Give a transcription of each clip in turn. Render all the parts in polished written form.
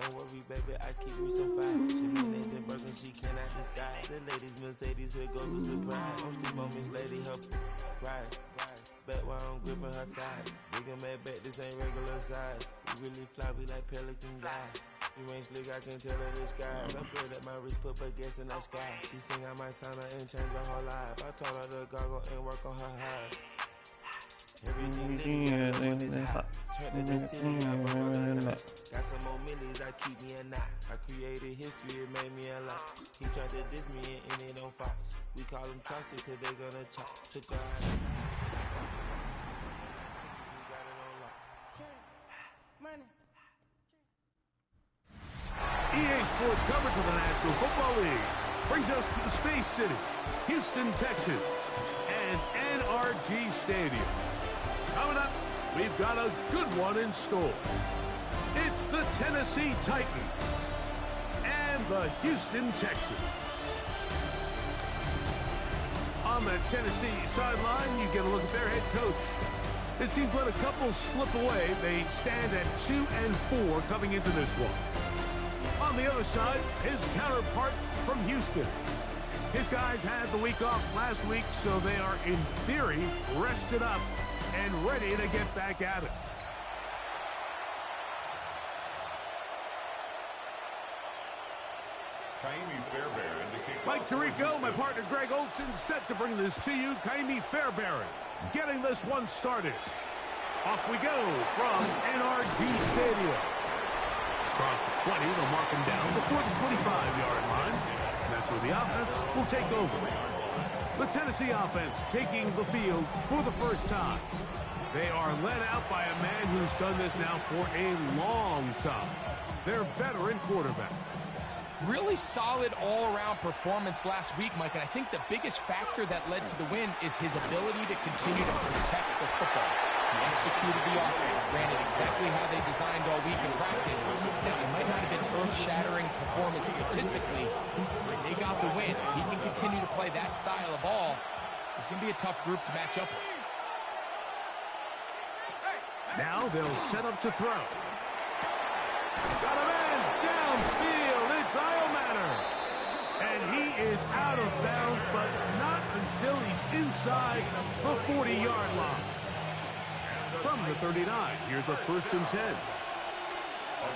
Don't worry, baby, I keep me some fire. She names and Birkin, she cannot decide. The ladies Mercedes, here goes the surprise. Don't sleep on Miss Lady, her right. Back while I'm gripping her side. Bigger man back, this ain't regular size. We really fly, we like pelican guys. You ain't slick, I can tell her the sky. Upgrade at my wrist, put her gas in the sky. She think I might sign her and change her whole life. I told her to goggle and work on her eyes. Everything is hot. Turn to the city, I broke all the knots. Got some more millies, I keep me a knot. I created history, it made me a lot. He tried to diss me and it on Fox. We call them toxic cause they gonna chop. Took her out. We got it on lock. Money. EA Sports coverage of the National Football League brings us to the Space City, Houston, Texas, and NRG Stadium. Coming up, we've got a good one in store. It's the Tennessee Titans and the Houston Texans. On the Tennessee sideline, you get a look at their head coach. His team's let a couple slip away. They stand at 2-4 coming into this one. On the other side, his counterpart from Houston. His guys had the week off last week, so they are, in theory, rested up and ready to get back at it. Mike Tirico, my partner Greg Olson, set to bring this to you. Kaimi Fairbairn getting this one started. Off we go from NRG Stadium. Across the 20, they'll mark him down before the 25-yard line. That's where the offense will take over. The Tennessee offense taking the field for the first time. They are led out by a man who's done this now for a long time. Their veteran quarterback. Really solid all-around performance last week, Mike, and I think the biggest factor that led to the win is his ability to continue to protect the football. He executed the offense, ran it exactly how they designed all week in practice. Now, it might not have been earth-shattering performance statistically, but they got the win. If he can continue to play that style of ball, it's going to be a tough group to match up with. Now they'll set up to throw. Got a man downfield. It's Iomatter. And he is out of bounds, but not until he's inside the 40-yard line. From the 39, here's a 1st and 10. A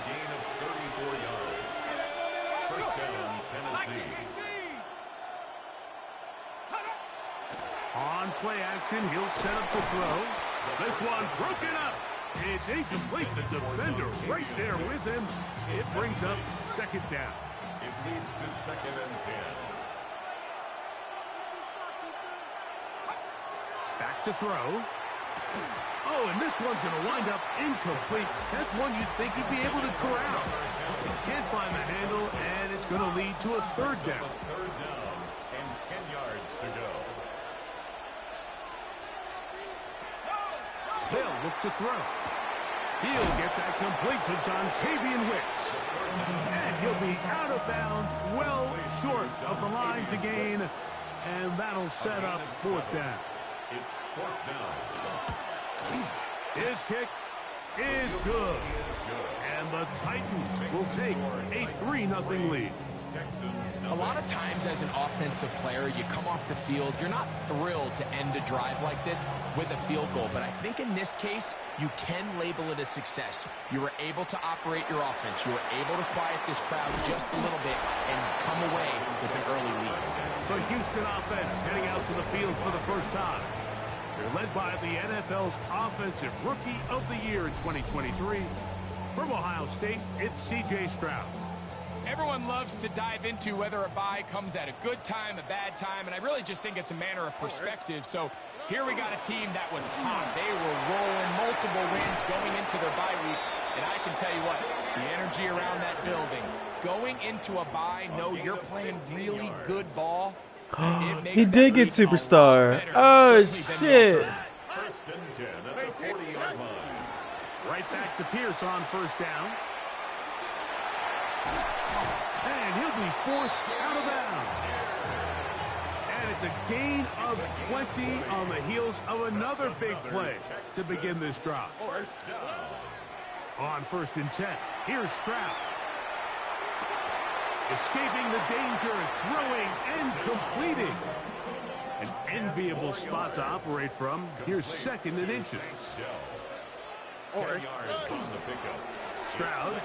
gain of 34 yards. First down, Tennessee. On play action, he'll set up to throw. This one broken up. It's incomplete. The defender right there with him. It brings up 2nd down. It leads to 2nd and 10. Back to throw. Oh, and this one's going to wind up incomplete. That's one you'd think he'd be able to corral. He can't find the handle, and it's going to lead to a 3rd down. 3rd down and 10 yards to go. They'll look to throw. He'll get that complete to Dontavian Wicks. And he'll be out of bounds, well short of the line to gain. And that'll set up 4th down. It's 4th down. His kick is good. And the Titans will take a 3-0 lead. A lot of times as an offensive player, you come off the field, you're not thrilled to end a drive like this with a field goal. But I think in this case, you can label it a success. You were able to operate your offense. You were able to quiet this crowd just a little bit and come away with an early lead. The Houston offense heading out to the field for the first time. They're led by the NFL's Offensive Rookie of the Year in 2023. From Ohio State, it's C.J. Stroud. Everyone loves to dive into whether a bye comes at a good time, a bad time, and I really just think it's a matter of perspective. So here we got a team that was hot. They were rolling, multiple wins going into their bye week, and I can tell you what, the energy around that building, going into a bye, know you're playing really good ball. He did get superstar. Oh, shit. 1st and 10 at the 40-yard line. Right back to Pierce on 1st down. And he'll be forced out of bounds. And it's a gain of 20 on the heels of another big play to begin this drive. On 1st and 10, here's Stroud. Escaping the danger, throwing and completing. An enviable spot to operate from. Here's 2nd and inches. 10 yards on the pickup. Stroud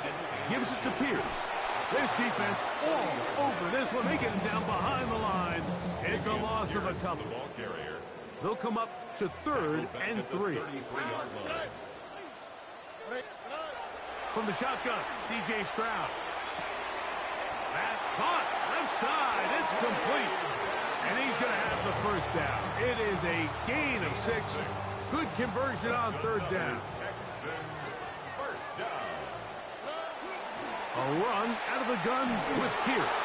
gives it to Pierce. There's defense all over this one. They get him down behind the line. It's a loss of a couple. Ball carrier. They'll come up to 3rd and 3. 33-yard line. From the shotgun, C.J. Stroud. That's caught. Left side. It's complete. And he's going to have the first down. It is a gain of 6. Good conversion on 3rd down. Texans first down. A run out of the gun with Pierce.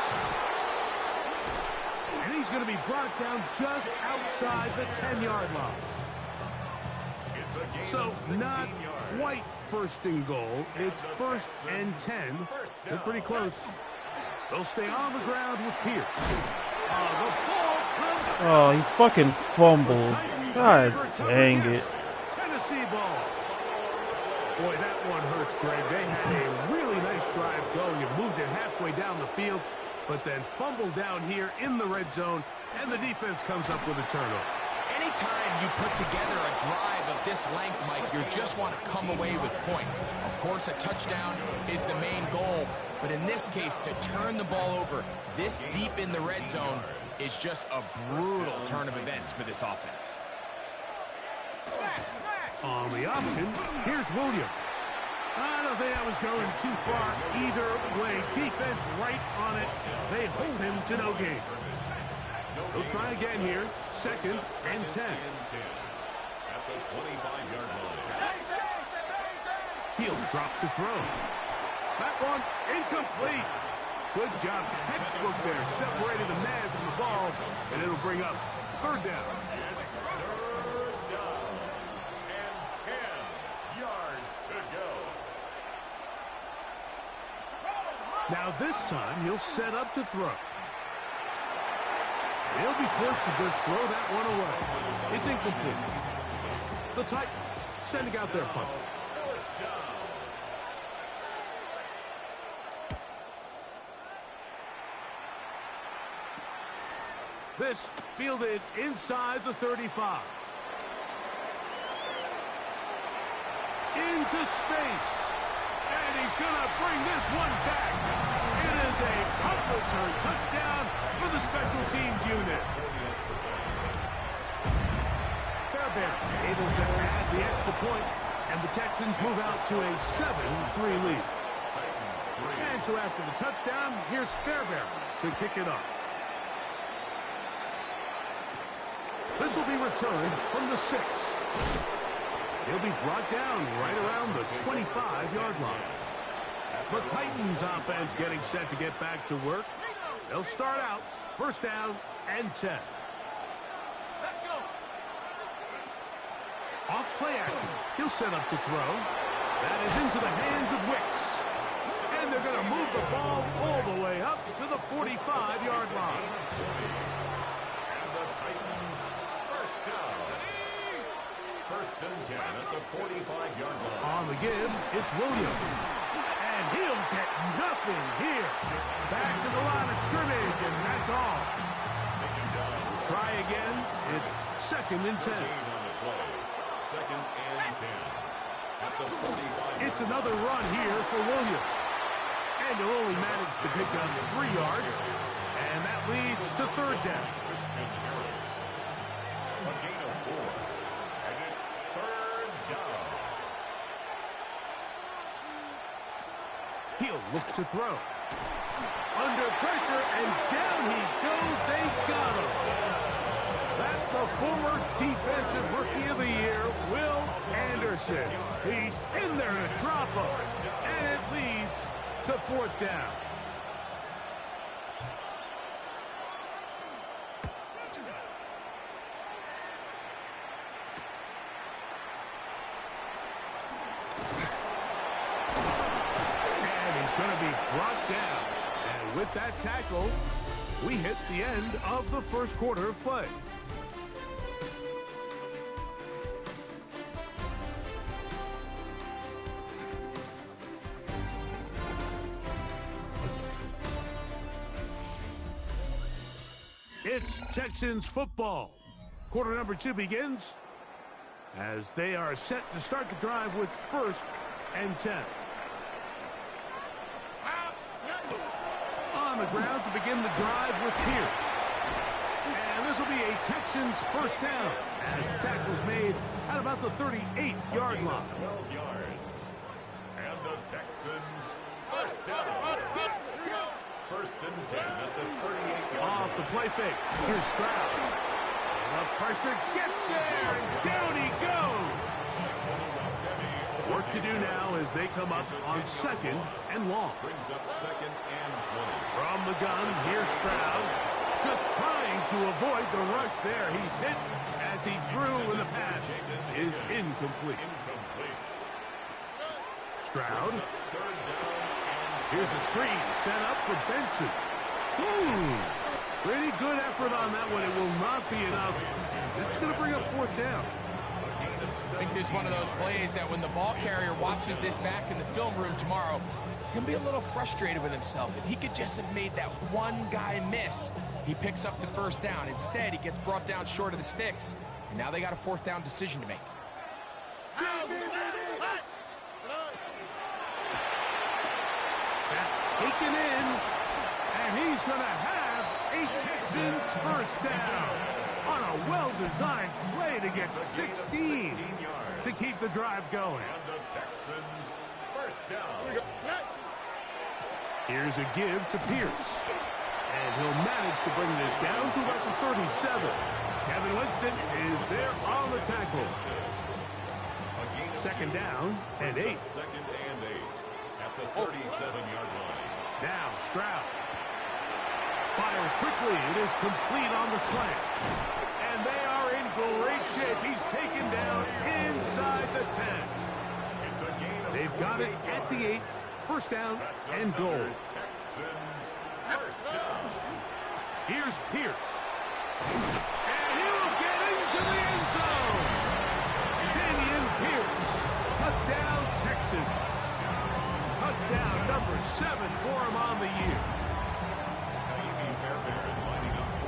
And he's going to be brought down just outside the 10-yard line. It's a gain So of 16 not yards. quite 1st and goal. It's 1st and 10. They're pretty close. They'll stay on the ground with Pierce. The ball comes. Oh, he fucking fumbled. God dang it. Tennessee ball. Boy, that one hurts, Greg. They had a really nice drive going and moved it halfway down the field, but then fumbled down here in the red zone, and the defense comes up with a turnover. Anytime you put together a drive of this length, Mike, you just want to come away with points. Of course, a touchdown is the main goal, but in this case, to turn the ball over this deep in the red zone is just a brutal turn of events for this offense. On the option, here's Williams. I don't think that was going too far either way. Defense right on it. They hold him to no gain. They'll try again here. 2nd and 10. At the 25-yard line. He'll drop to throw. That one incomplete. Good job. Textbook there. Separated the man from the ball, and it'll bring up 3rd down. Third down. And 10 yards to go. Now this time, he'll set up to throw. They'll be forced to just throw that one away. It's incomplete. The Titans sending out their punter. This fielded inside the 35. Into space. And he's going to bring this one back. It is a punt return touchdown for the special teams unit. Fairbairn able to add the extra point, and the Texans move out to a 7-3 lead. And so after the touchdown, here's Fairbairn to kick it off. This will be returned from the 6. He'll be brought down right around the 25-yard line. The Titans offense getting set to get back to work. They'll start out 1st down and 10. Let's go. Off play action. He'll set up to throw. That is into the hands of Wicks. And they're going to move the ball all the way up to the 45-yard line. And the Titans first down. 1st and 10 at the 45-yard line. On the give, it's Williams. And he'll get nothing here. Back to the line of scrimmage, and that's all. Try again. It's 2nd and 10. Gain on the play. 2nd and 10. At the 45. It's another run here for Williams. And he'll only manage to pick up 3 yards. And that leads to 3rd down. Christian Harris. A gain of 4. And it's 3rd down. He'll look to throw. Under pressure, and down he goes. They got him. That's the former Defensive Rookie of the Year, Will Anderson. He's in there to drop him. And it leads to 4th down. Going to be brought down. And with that tackle, we hit the end of the 1st quarter of play. It's Texans football. Quarter number 2 begins as they are set to start the drive with 1st and 10. On the ground to begin the drive with Pierce. And this will be a Texans first down as the tackle is made at about the 38-yard line. 12 yards. And the Texans first down. 1st and 10 at the 38-yard line. Off the play fake. Here's Stroud. The pressure gets there, and down he goes. Work to do now as they come up on 2nd and long. Brings up 2nd and 20. From the gun, here's Stroud. Just trying to avoid the rush there. He's hit as he threw when the pass is incomplete. Stroud. Here's a screen set up for Benson. Pretty good effort on that one. It will not be enough. It's going to bring up 4th down. I think this is one of those plays that when the ball carrier watches this back in the film room tomorrow, he's going to be a little frustrated with himself. If he could just have made that one guy miss, he picks up the 1st down. Instead, he gets brought down short of the sticks, and now they got a 4th down decision to make. That's taken in, and he's going to have a Texans first down on a well-designed play to get 16 to keep the drive going. And the Texans first down. Here's a give to Pierce, and he'll manage to bring this down to about the 37. Kevin Winston is there on the tackle. 2nd down and 8. 2nd and 8 at the 37-yard line. Now Stroud fires quickly. It is complete on the slant. And they are in great shape. He's taken down inside the 10. It's a gain of They've got it at the 8. 1st down and goal. Texans first down. Here's Pierce. And he will get into the end zone. Damian Pierce. Touchdown, Texans. Touchdown number 7 for him on the year.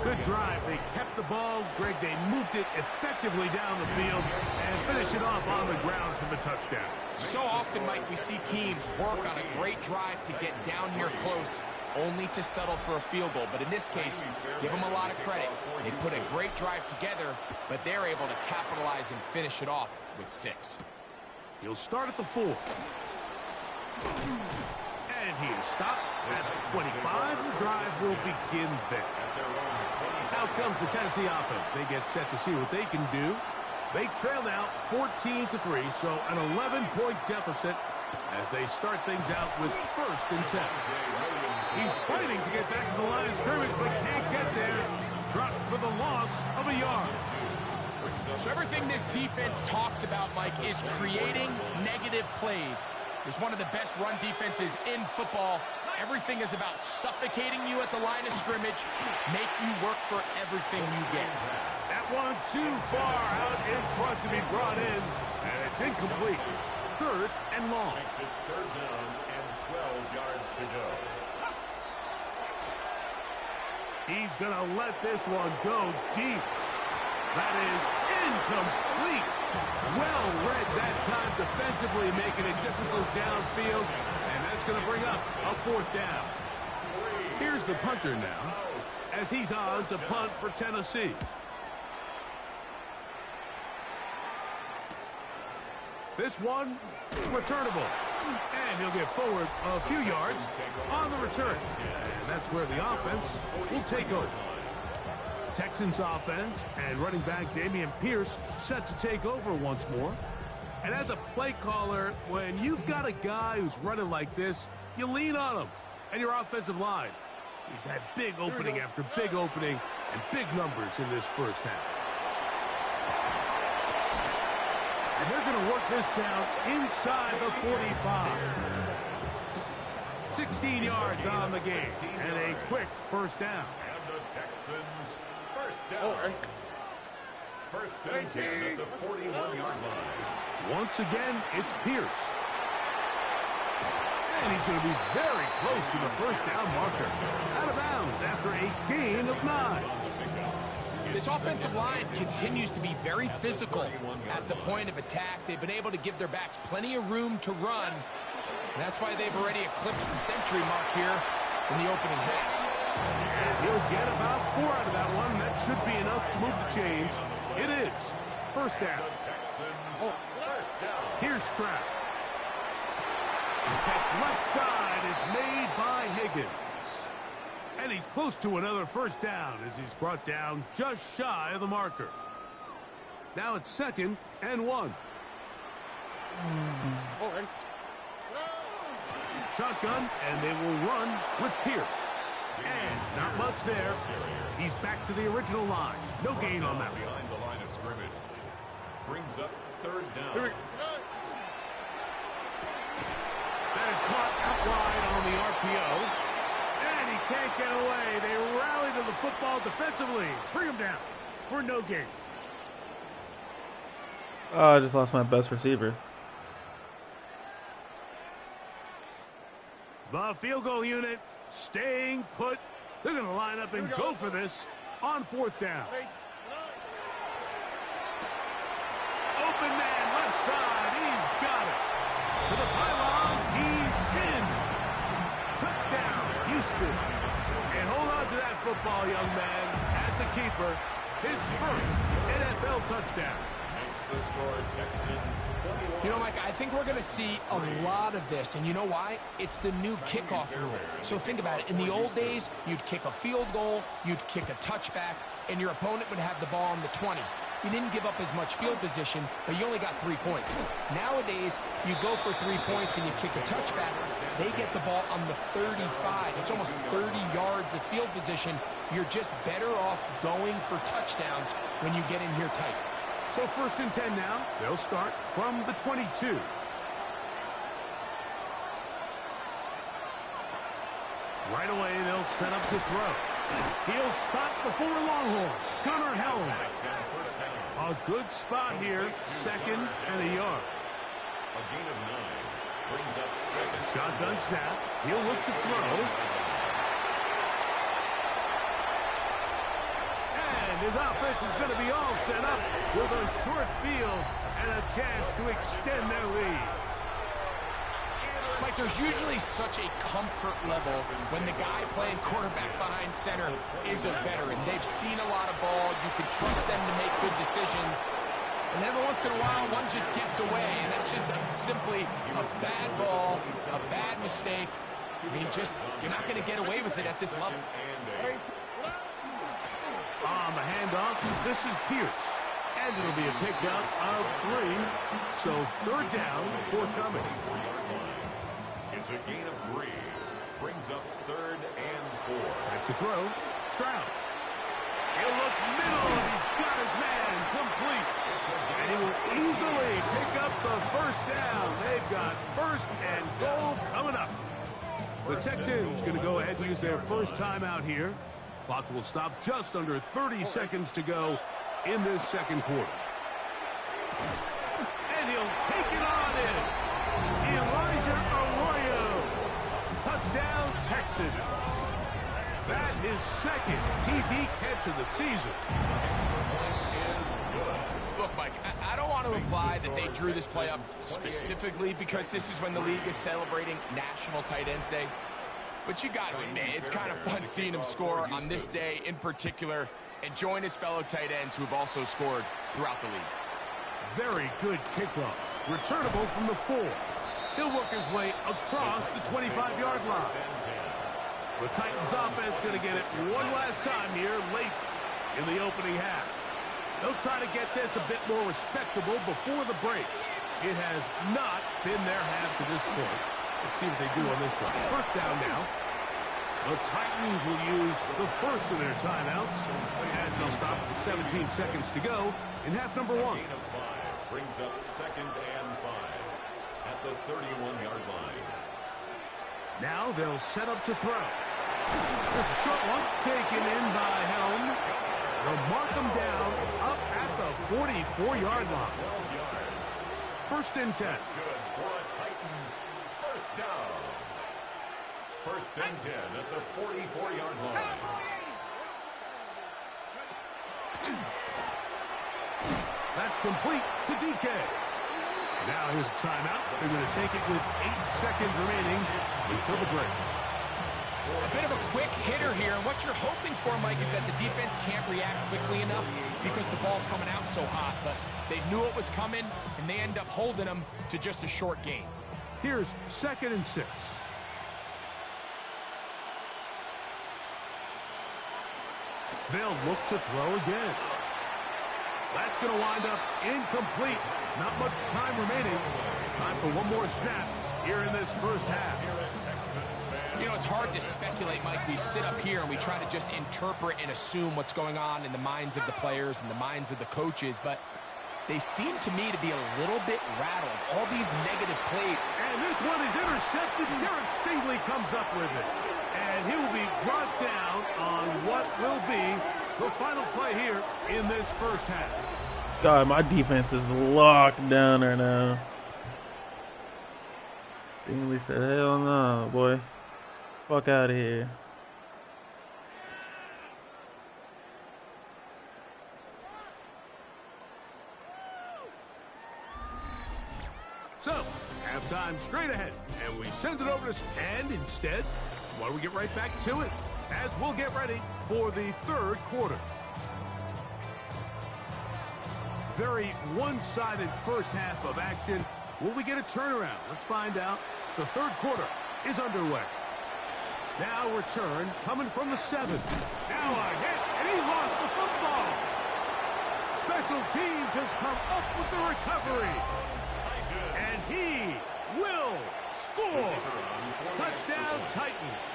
Good drive. They kept the ball. Greg, they moved it effectively down the field and finish it off on the ground for the touchdown. So often, Mike, we see teams work on a great drive to get down here close, only to settle for a field goal. But in this case, give them a lot of credit. They put a great drive together, but they're able to capitalize and finish it off with 6. He'll start at the 4. And he is stopped at the 25. The drive will begin there. Out comes the Tennessee offense. They get set to see what they can do. They trail now 14-3, so an 11-point deficit as they start things out with 1st and 10. He's fighting to get back to the line of scrimmage, but can't get there. Dropped for the loss of a yard. So everything this defense talks about, Mike, is creating negative plays. It's one of the best run defenses in football. Everything is about suffocating you at the line of scrimmage, make you work for everything you get. That one too far out in front to be brought in, and it's incomplete. 3rd and long. Makes it 3rd down and 12 yards to go. He's going to let this one go deep. That is incomplete. Well read that time defensively, making it difficult downfield, and that's going to bring up a 4th down. Here's the punter now as he's on to punt for Tennessee. This one returnable, and he'll get forward a few yards on the return, and that's where the offense will take over. Texans offense and running back Damian Pierce set to take over once more. And as a play caller, when you've got a guy who's running like this, you lean on him and your offensive line. He's had big opening after big opening and big numbers in this first half. And they're going to work this down inside the 45. 16 yards on the game and a quick 1st down. And the Texans first down. 1st and 10 at the 41-yard line. Once again, it's Pierce. And he's going to be very close to the first down marker. Out of bounds after a gain of 9. This offensive line continues to be very physical at the point of attack. They've been able to give their backs plenty of room to run. And that's why they've already eclipsed the century mark here in the opening half. And he'll get about 4 out of that one. That should be enough to move the chains. It is. First down. Here's Stroud. Catch left side is made by Higgins. And he's close to another first down as he's brought down just shy of the marker. Now it's 2nd and 1. Shotgun, and they will run with Pierce. And not much there. He's back to the original line. No gain on that one. Behind the line of scrimmage. Brings up 3rd down. That is caught out wide on the RPO. And he can't get away. They rally to the football defensively. Bring him down for no gain. Oh, I just lost my best receiver. The field goal unit staying put. They're going to line up and go for this on 4th down. Open man, left side. He's got it. To the pylon. He's in. Touchdown, Houston. And hold on to that football, young man. That's a keeper. His first NFL touchdown. The score, Texans 21. You know, Mike, I think we're going to see a lot of this. And you know why? It's the new kickoff rule. So think about it. In the old days, you'd kick a field goal, you'd kick a touchback, and your opponent would have the ball on the 20. You didn't give up as much field position, but you only got 3 points. Nowadays, you go for 3 points and you kick a touchback. They get the ball on the 35. It's almost 30 yards of field position. You're just better off going for touchdowns when you get in here tight. So 1st and 10 now. They'll start from the 22. Right away, they'll set up to throw. He'll spot the former Longhorn, Gunnar Helm. A good spot here, 2nd and a yard. A gain of 9 brings up 2nd. Shotgun snap. He'll look to throw. And his offense is going to be all set up with a short field and a chance to extend their lead. Mike, there's usually such a comfort level when the guy playing quarterback behind center is a veteran. They've seen a lot of ball. You can trust them to make good decisions. And every once in a while, one just gets away, and that's just simply a bad ball, a bad mistake. I mean, you're not going to get away with it at this level. On the handoff, this is Pierce. And it'll be a pickup of 3. So 3rd down, forthcoming. It's a gain of 3. Brings up 3rd and 4. Back to throw. Stroud. He'll look middle, and he's got his man complete. And he will easily pick up the first down. They've got 1st and goal coming up. The Texans going to go ahead and use their first timeout here. Clock will stop just under 30 seconds to go in this 2nd quarter. And he'll take it on in. Elijah Arroyo. Touchdown, Texans. That is 2nd TD catch of the season. Look, Mike, I don't want to imply that they drew this play up specifically because this is when the league is celebrating National Tight Ends Day. But you got to admit, it's kind of fun seeing him score on this day in particular and join his fellow tight ends who have also scored throughout the league. Very good kickoff. Returnable from the 4. He'll work his way across the 25-yard line. The Titans offense going to get it one last time here late in the opening half. They'll try to get this a bit more respectable before the break. It has not been their half to this point. Let's see what they do on this drive. 1st down now. The Titans will use the first of their timeouts as they'll stop with 17 seconds to go in half number 1. Gain of 5 brings up 2nd and 5 at the 31-yard line. Now they'll set up to throw. There's a short one taken in by Helm. They'll mark them down up at the 44-yard line. 1st and 10. Good for a Titans first down. First and 10 at the 44-yard line. That's complete to DK. Now here's a timeout. They're going to take it with 8 seconds remaining until the break. A bit of a quick hitter here, and what you're hoping for, Mike, is that the defense can't react quickly enough because the ball's coming out so hot, but they knew it was coming, and they end up holding them to just a short gain. Here's 2nd and 6. They'll look to throw again. That's going to wind up incomplete. Not much time remaining. Time for one more snap here in this first half. You know, it's hard to speculate, Mike. We sit up here and we try to just interpret and assume what's going on in the minds of the players and the minds of the coaches, but they seem to me to be a little bit rattled. All these negative plays. And this one is intercepted. Derek Stingley comes up with it. And he will be brought down on what will be the final play here in this first half. God, my defense is locked down right now. Stingley said, hell no, boy. Fuck out of here. So, halftime straight ahead. And we send it over to... And instead, why don't we get right back to it as we'll get ready for the third quarter. Very one-sided first half of action. Will we get a turnaround? Let's find out. The third quarter is underway. Now return coming from the 7. Now a hit, and he lost the football. Special teams has come up with the recovery. And he will score. Touchdown, Titans.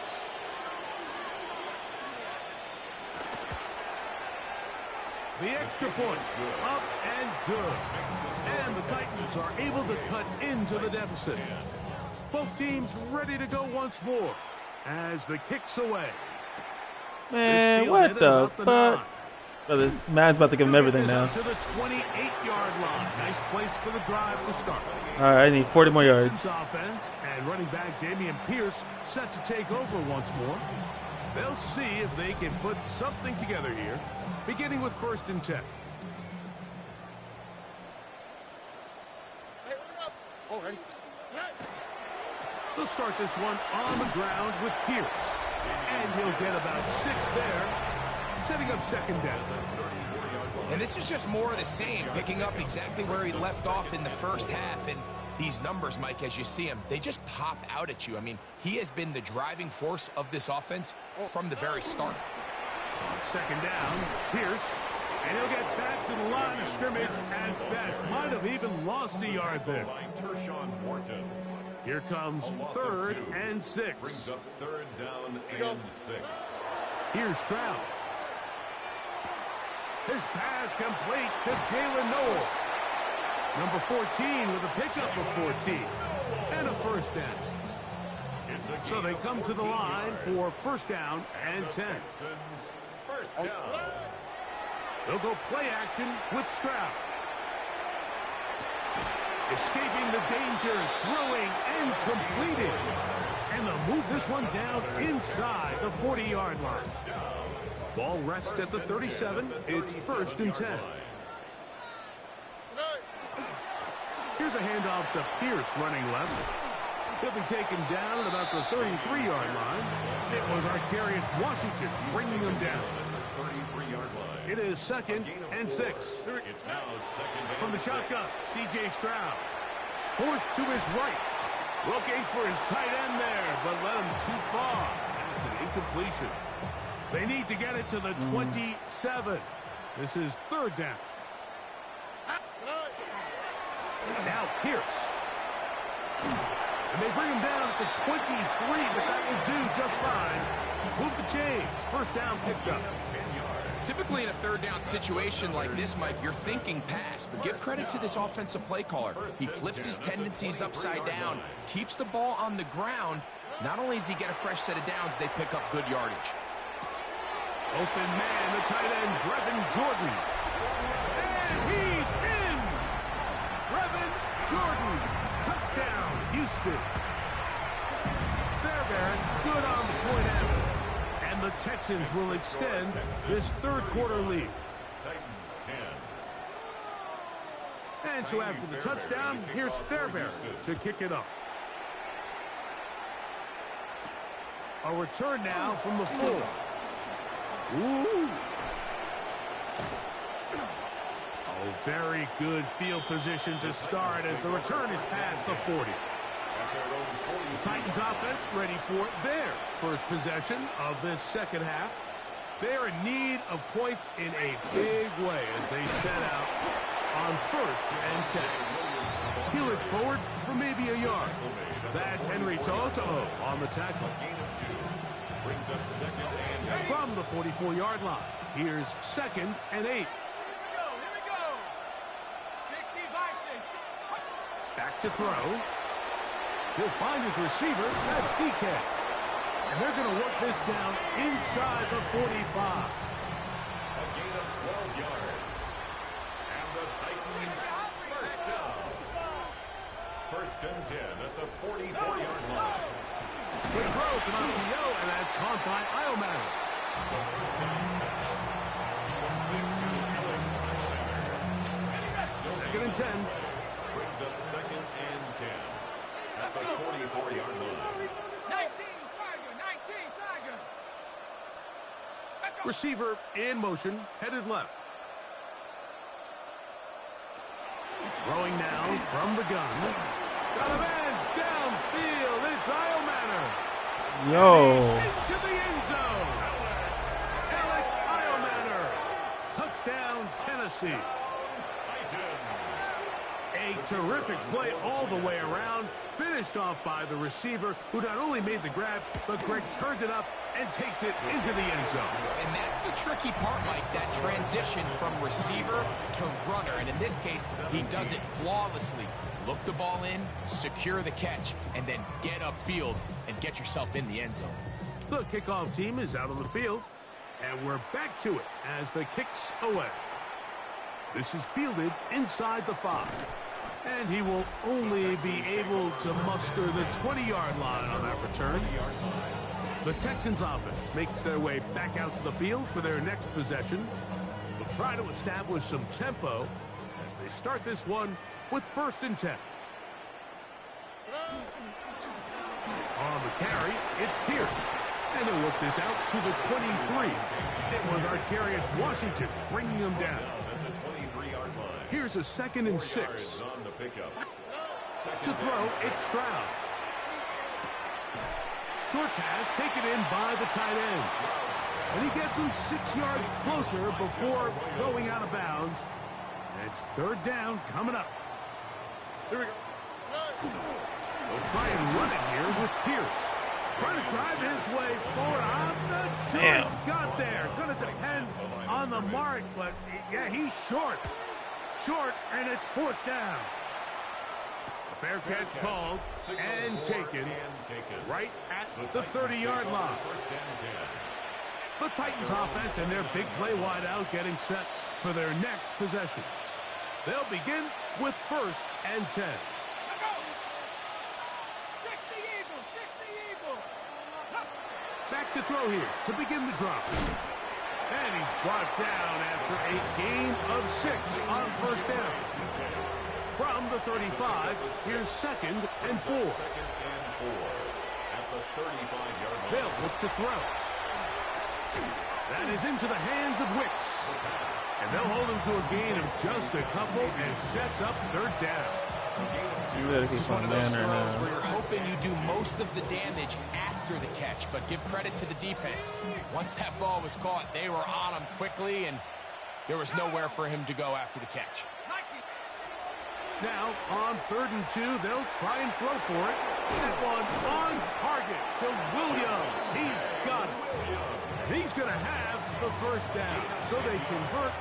The extra point, up and good. And the Titans are able to cut into the deficit. Both teams ready to go once more as the kick's away. Man, what the fuck? Brother, Madden's about to give him everything now. To the 28-yard line. Nice place for the drive to start. All right, I need 40 more yards. Offense and running back Damian Pierce set to take over once more. They'll see if they can put something together here, beginning with 1st and 10. They'll start this one on the ground with Pierce. And he'll get about 6 there, setting up 2nd down. And this is just more of the same, picking up exactly where he left off in the first half. And these numbers, Mike, as you see him, they just pop out at you. I mean, he has been the driving force of this offense from the very start. On 2nd down, Pierce. And he'll get back to the line of scrimmage at best. Might have even lost a yard there. Here comes 3rd and 6. Brings up 3rd down and 6. Here's Stroud. His pass complete to Jalen Noel. Number 14 with a pickup of 14. And a 1st down. So they come to the line for 1st down and 10. First down. They'll go play action with Stroud. Escaping the danger, throwing, and completing. And they'll move this one down inside the 40-yard line. Ball rests at the 37. It's 1st and 10. Here's a handoff to Pierce running left. He'll be taken down at about the 33-yard line. It was Arterius Washington bringing them down. It is 2nd and 6. From the shotgun, C.J. Stroud. Forced to his right. Looking for his tight end there, but led him too far. That's an incompletion. They need to get it to the 27. This is 3rd down. Now Pierce. And they bring him down at the 23, but that will do just fine. Move the chains. 1st down picked up. Typically in a 3rd down situation like this, Mike, you're thinking pass, but give credit to this offensive play caller. He flips his tendencies upside down, keeps the ball on the ground. Not only does he get a fresh set of downs, they pick up good yardage. Open man, the tight end, Brevin Jordan. And he's in! Brevin Jordan. Touchdown, Houston. Their Fairbairn, good on the point after. And the Texans will extend this third quarter lead. Titans 10. And so after the touchdown, here's Fairbairn to kick it up. A return now from the 4. Ooh. Oh, very good field position to start as the return is past the 40. The Titans offense ready for their first possession of this second half. They're in need of points in a big way as they set out on 1st and 10. He looks forward for maybe a yard. That's Henry To'o on the tackle. Brings up 2nd and 8. From the 44-yard line, here's 2nd and 8. Back to throw. He'll find his receiver. That's DK. And they're going to work this down inside the 45. A gain of 12 yards. And the Titans first down. 1st and 10 at the 44-yard line. Good throw to Mario, and that's caught by Ioman. The first down pass. Complete to Ioman. 2nd and 10. Brings up 2nd and 10 at the 44-yard line. 19, Tiger. Receiver in motion, headed left. Throwing now from the gun. Got a man downfield. It's Iomanner. Yo. Into the end zone. Alec Iomanner. Touchdown, Tennessee. A terrific play all the way around. Finished off by the receiver, who not only made the grab, but Greg turned it up and takes it into the end zone. And that's the tricky part, Mike, that transition from receiver to runner. And in this case, he does it flawlessly. Look the ball in, secure the catch, and then get upfield and get yourself in the end zone. The kickoff team is out on the field, and we're back to it as the kick's away. This is fielded inside the 5. And he will only be able to muster the 20-yard line on that return. The Texans offense makes their way back out to the field for their next possession. They'll try to establish some tempo as they start this one with 1st and 10. On the carry, it's Pierce. And they'll work this out to the 23. It was Arterius Washington bringing him down. Here's a 2nd and 6. To throw, it's Stroud. Short pass taken in by the tight end. And he gets him 6 yards closer before going out of bounds. It's 3rd down coming up. Here we go. They'll try and run it here with Pierce. Trying to drive his way forward. I'm not sure he got there. Going to depend on the mark, but yeah, he's short. Short, and it's 4th down. A fair catch called and taken right at the 30-yard line. The Titans offense and their big play wideout getting set for their next possession. They'll begin with 1st and 10. Back to throw here to begin the drop. And he's brought down after a gain of 6 on 1st down. From the 35, here's 2nd and 4. They'll look to throw. That is into the hands of Wicks. And they'll hold him to a gain of just a couple and sets up 3rd down. This is one of those throws where you're hoping you do most of the damage after the catch, but give credit to the defense. Once that ball was caught, they were on him quickly, and there was nowhere for him to go after the catch. Now, on 3rd and 2, they'll try and throw for it. That one on target to Williams. He's got it. And he's going to have the 1st down. So they convert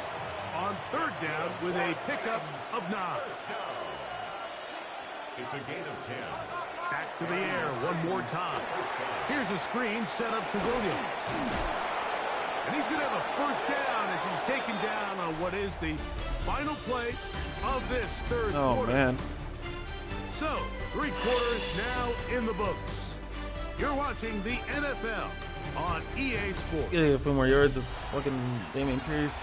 on 3rd down with a pickup of 9. It's a gain of 10. Back to the air one more time. Here's a screen set up to Williams. And he's going to have a 1st down as he's taken down on what is the final play of this 3rd quarter. Oh, man. So, 3 quarters now in the books. You're watching the NFL on EA Sports. Getting a few more yards of fucking Damian Pierce.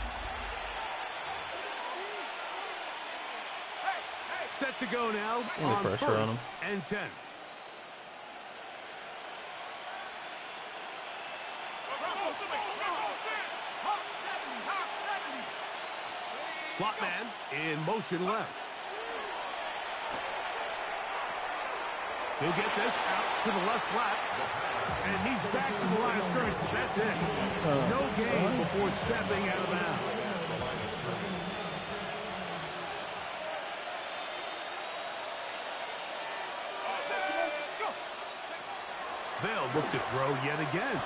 Set to go now on pressure 1st on him. and 10. Slot man in motion left. He'll get this out to the left flat. And he's back to the line of scrimmage. That's it. No gain before stepping out of bounds. They'll look to throw yet again.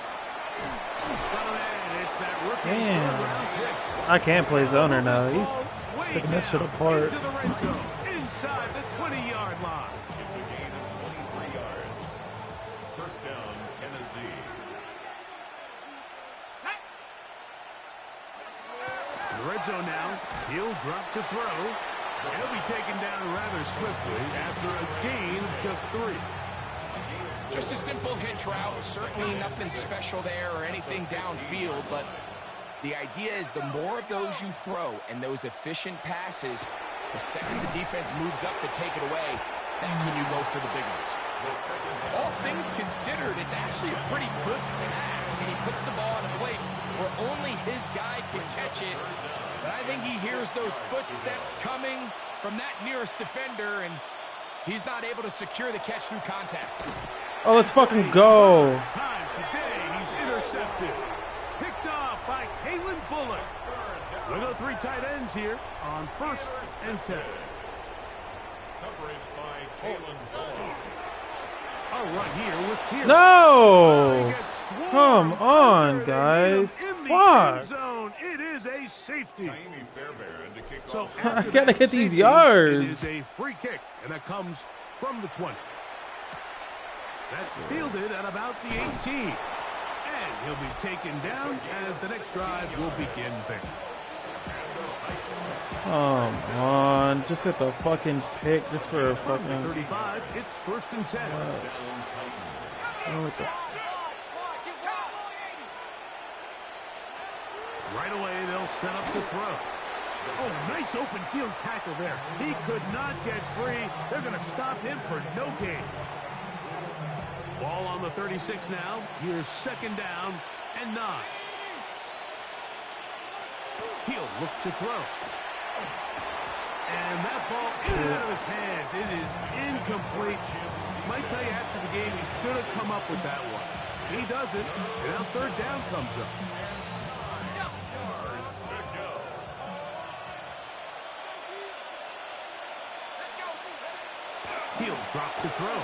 And it's that rookie first-round pick. I can't play zoner now. He's picking that shit apart. Into the red zone, inside the 20-yard line. It's a gain of 23 yards. First down, Tennessee. In the red zone now, he'll drop to throw. He'll be taken down rather swiftly after a gain of just 3. Just a simple hitch route. Certainly nothing special there or anything downfield, but the idea is the more of those you throw and those efficient passes, the second the defense moves up to take it away, that's when you go for the big ones. All things considered, it's actually a pretty good pass. I mean, he puts the ball in a place where only his guy can catch it, but I think he hears those footsteps coming from that nearest defender, and he's not able to secure the catch through contact. Oh, let's fucking go. Time today, he's intercepted. Picked off by Kalen Bullock. We'll go 3 tight ends here on 1st and 10. Coverage by Kalen Bullock. A run here with Pierce. No! Come on, guys. Fuck. Zone. It is a safety. So I gotta get these yards. It is a free kick, and that comes from the 20. That's fielded at about the 18. And he'll be taken down as the next drive will begin there. Come on. Just get the fucking pick just for a fucking... 35, it's 1st and 10. Right away, they'll set up to throw. Oh, nice open field tackle there. He could not get free. They're going to stop him for no gain. Ball on the 36 now. Here's 2nd down and 9. He'll look to throw. And that ball in and out of his hands. It is incomplete. Might tell you after the game he should have come up with that one. He doesn't, and now 3rd down comes up. He'll drop to throw.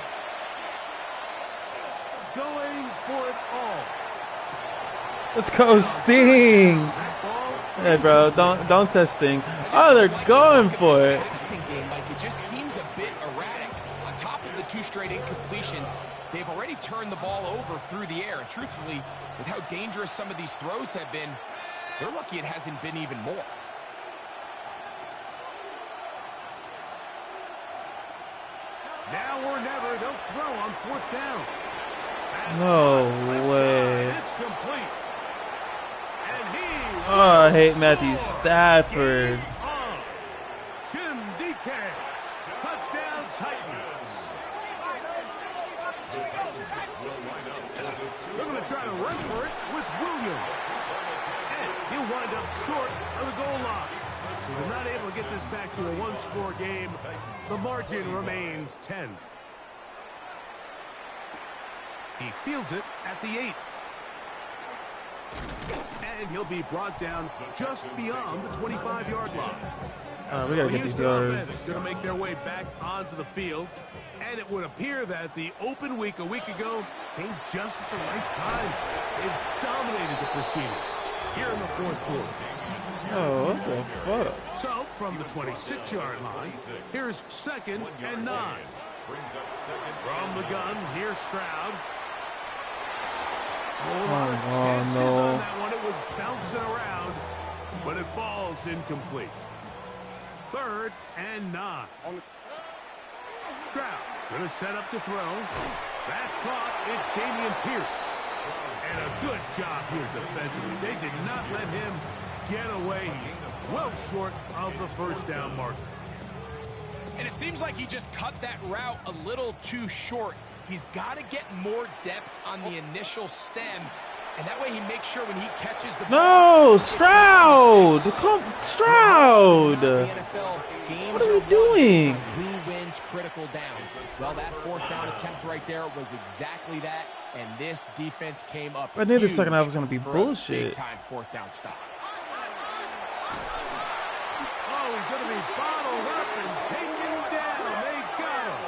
Going for it all. Let's go, Sting. Hey, bro, don't test Sting. Oh, they're going for it. Passing game, like it just seems a bit erratic. On top of the 2 straight incompletions, they've already turned the ball over through the air. And truthfully, with how dangerous some of these throws have been, they're lucky it hasn't been even more. Now or never, they'll throw on 4th down. No way. It's complete. And he Oh, I hate Matthew Stafford. Jim DK. Touchdown Titans. They're going to try to run for it with Williams. And he'll wind up short of the goal line. So they're not able to get this back to a 1-score game. The margin remains 10. He fields it at the 8. And he'll be brought down just beyond the 25-yard line. We gotta get these yards. Going to make their way back onto the field. And it would appear that the open week a week ago came just at the right time. They've dominated the proceedings here in the 4th quarter. Oh, what the fuck? So, from the 26-yard line, here's 2nd and 9. From the gun, here's Stroud. Oh, Chances no. on that one. It was bouncing around, but it falls incomplete. 3rd and 9. Stroud going to set up to throw. That's caught. It's Damian Pierce. And a good job here defensively. They did not let him get away. He's well short of the first down marker. And it seems like he just cut that route a little too short. He's got to get more depth on the initial stem, and that way he makes sure when he catches the ball. No, Stroud! Come, Stroud! What are we doing? Who wins critical downs? Well, that fourth down attempt right there was exactly that, and this defense came up. I knew the second half was going to be for bullshit. Big time fourth down stop. Oh, he's going to be bottled up and taken down. They got him.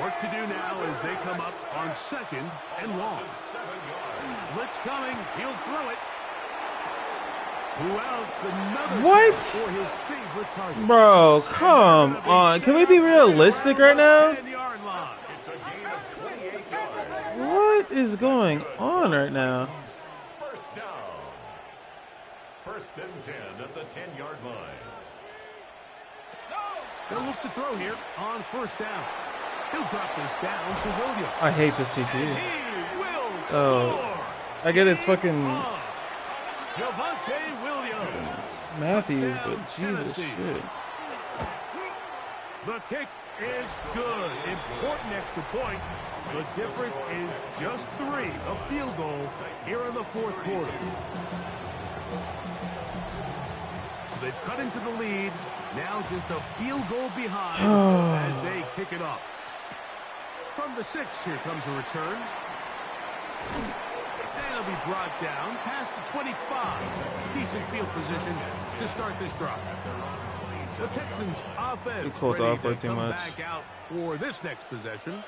Work to do now as they come up on 2nd and long. Blitz coming. He'll throw it. Who else? Another What? for his favorite target. Bro, come on. Can we be realistic right now? 10-yard line. It's a gain of 28 yards. What is going on right now? First down. 1st and 10 at the 10-yard line. They'll look to throw here on 1st down. He'll drop this down to Williams. I hate the CP. He will Oh, score. I get it's fucking Javonte Williams. Matthews, Touchdown, but Jesus Tennessee. shit. The kick is good. Important extra point. The difference is just 3. A field goal here in the 4th quarter. So they've cut into the lead. Now just a field goal behind as they kick it off. From the 6, here comes a return. And it'll be brought down past the 25. Decent field position to start this drive. The Texans offense called ready off way to too come much. back out for this next possession.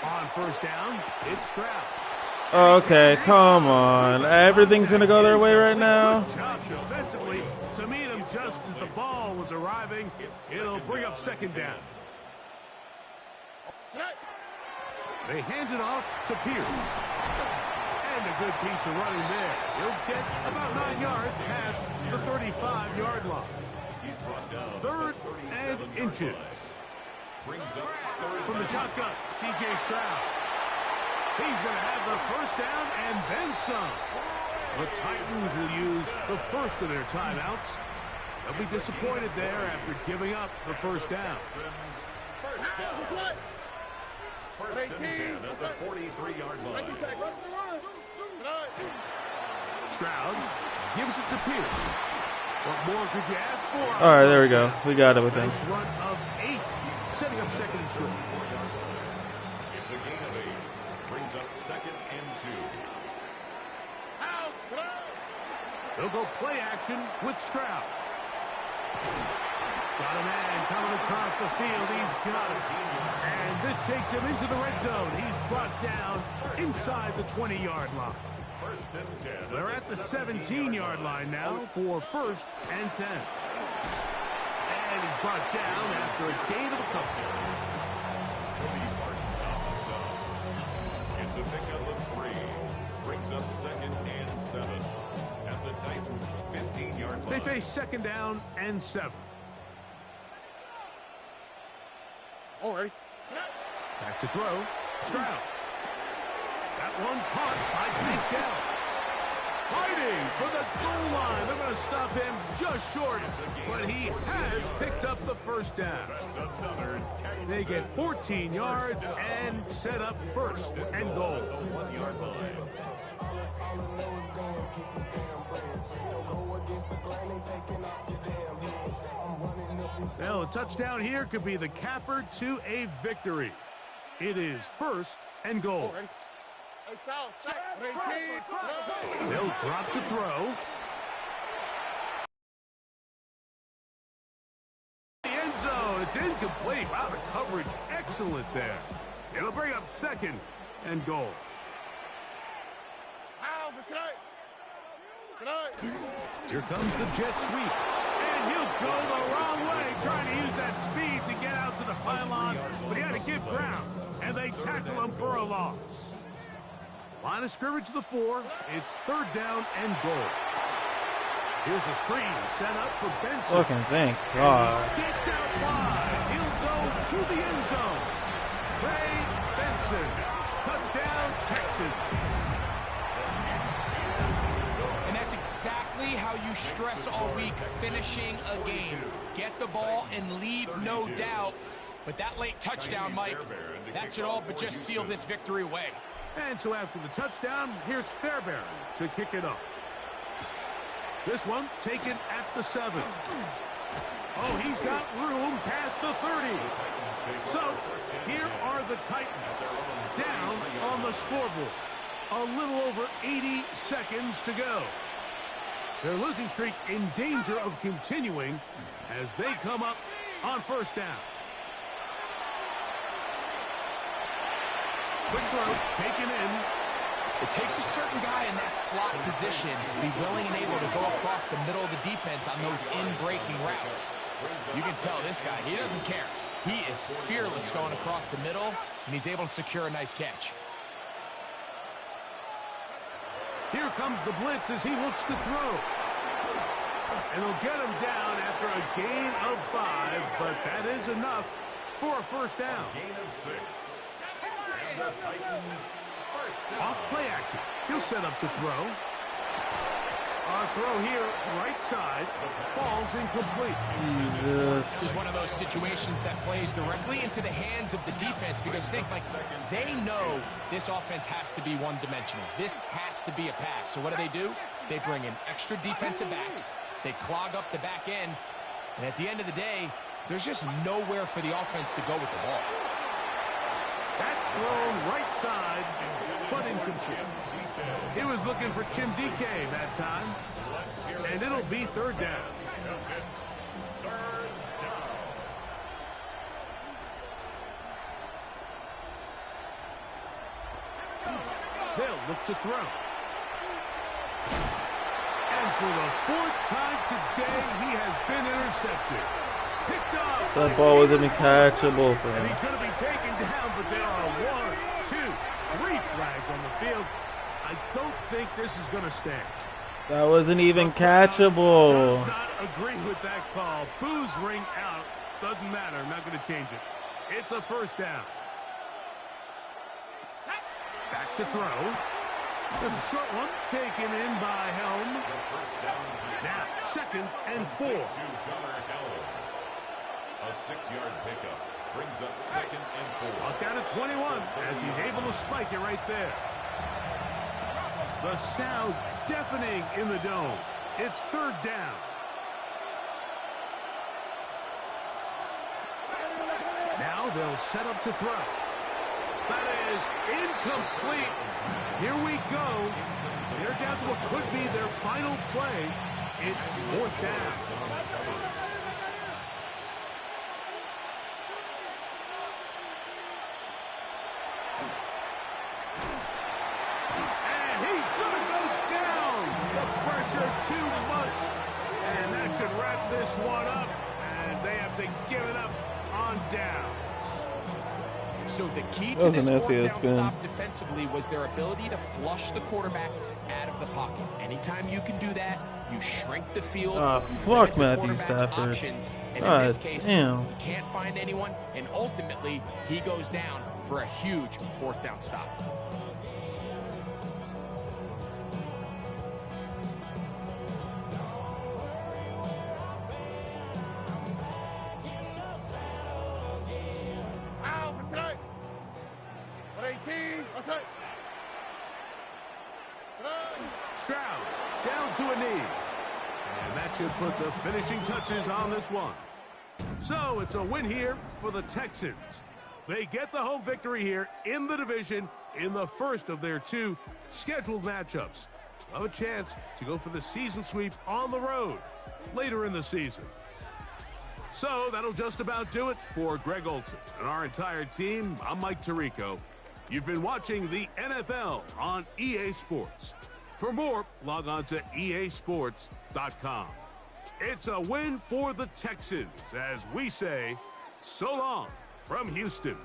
On 1st down, it's Stroud. Okay, come on. Everything's going to go their way right now. Good job defensively to meet him just as the ball was arriving. It'll bring up 2nd down. They hand it off to Pierce. And a good piece of running there. He'll get about 9 yards past the 35-yard line. He's brought down 3rd and inches. Brings up 3rd From the shotgun, C.J. Stroud. He's going to have the 1st down and then some. The Titans will use the first of their timeouts. They'll be disappointed there after giving up the 1st down. First down. 1st and 10 at the 43-yard line. Stroud gives it to Pierce. What more could you ask for? All right, there we go. We got it with him. Nice run of 8, setting up 2nd and short. It's a gain of 8. Brings up 2nd and 2. They'll go play action with Stroud. Got a man coming across the field. He's got it. And this takes him into the red zone. He's brought down inside the 20-yard line. 1st and 10. They're at the 17-yard line now for 1st and 10. And he's brought down after a gain of a couple. It's a pickup of 3. Brings up 2nd and 7. At the Titans' 15-yard line. They face 2nd down and 7. All right. Back to throw. Stroud. That one caught by St. Cal. Fighting for the goal line. They're going to stop him just short, but he has picked up the 1st down. They get 14 yards and set up 1st and goal. Well, a touchdown here could be the capper to a victory. It is 1st and goal. They'll drop to throw. The end zone. It's incomplete. Wow, the coverage excellent there. It'll bring up 2nd and goal. Here comes the jet sweep. And he'll go the wrong way, trying to use that speed to get out to the pylon, but he had to give ground, and they tackle him for a loss. Line of scrimmage to the 4. It's 3rd down and goal. Here's a screen set up for Benson. Fucking thank God. Gets out wide. He'll go to the end zone. Trey Benson Olsen. Touchdown, Texans. And that's exactly how you stress all week, finishing a game. Get the ball and leave no doubt. But that late touchdown, Mike, that should all but just seal this victory away. And so after the touchdown, here's Fairbairn to kick it up. This one taken at the 7. Oh, he's got room past the 30. So here are the Titans down on the scoreboard. A little over 80 seconds to go. Their losing streak in danger of continuing as they come up on first down. Quick throw, taken in. It takes a certain guy in that slot position to be willing and able to go across the middle of the defense on those in-breaking routes. You can tell this guy, he doesn't care. He is fearless going across the middle, and he's able to secure a nice catch. Here comes the blitz as he looks to throw. And he'll get him down after a gain of 5, but that is enough for a first down. Gain of 6. And the Titans first down. Off play action. He'll set up to throw. A throw here, right side, falls incomplete. This is one of those situations that plays directly into the hands of the defense because think, like, they know this offense has to be one-dimensional. This has to be a pass. So what do? They bring in extra defensive backs. They clog up the back end. And at the end of the day, there's just nowhere for the offense to go with the ball. That's thrown right side, but incomplete. He was looking for Chim DK that time. And it'll be third down. They'll look to throw. And for the 4th time today, he has been intercepted. Picked up. That ball wasn't even catchable for And him. he's going to be taken down, but there are 1, 2, 3 flags on the field. I don't think this is going to stand. That wasn't even catchable. Does not agree with that call. Boos ring out. Doesn't matter. I'm not going to change it. It's a first down. Back to throw. There's a short one taken in by Helm. Now 2nd and 4. A 6-yard pickup brings up 2nd and 4. Look down at 21 as he's able to spike it right there. The sound deafening in the dome. It's 3rd down. Now they'll set up to throw. That is incomplete. Here we go. They're down to what could be their final play. It's 4th down. Too much, and that should wrap this one up as they have to give it up on downs. So the key That to was this an 4th SES down spin. stop defensively was their ability to flush the quarterback out of the pocket. Anytime you can do that, you shrink the field. Ah, you fuck limit the Matthew quarterback's Stafford. options, and God in this case, damn. he can't find anyone, and ultimately, he goes down for a huge 4th down stop. Stroud down to a knee. And that should put the finishing touches on this one. So it's a win here for the Texans. They get the home victory here in the division in the first of their 2 scheduled matchups. Have a chance to go for the season sweep on the road later in the season. So that'll just about do it for Greg Olsen and our entire team. I'm Mike Tirico. You've been watching the NFL on EA Sports. For more, log on to easports.com. It's a win for the Texans as we say so long from Houston.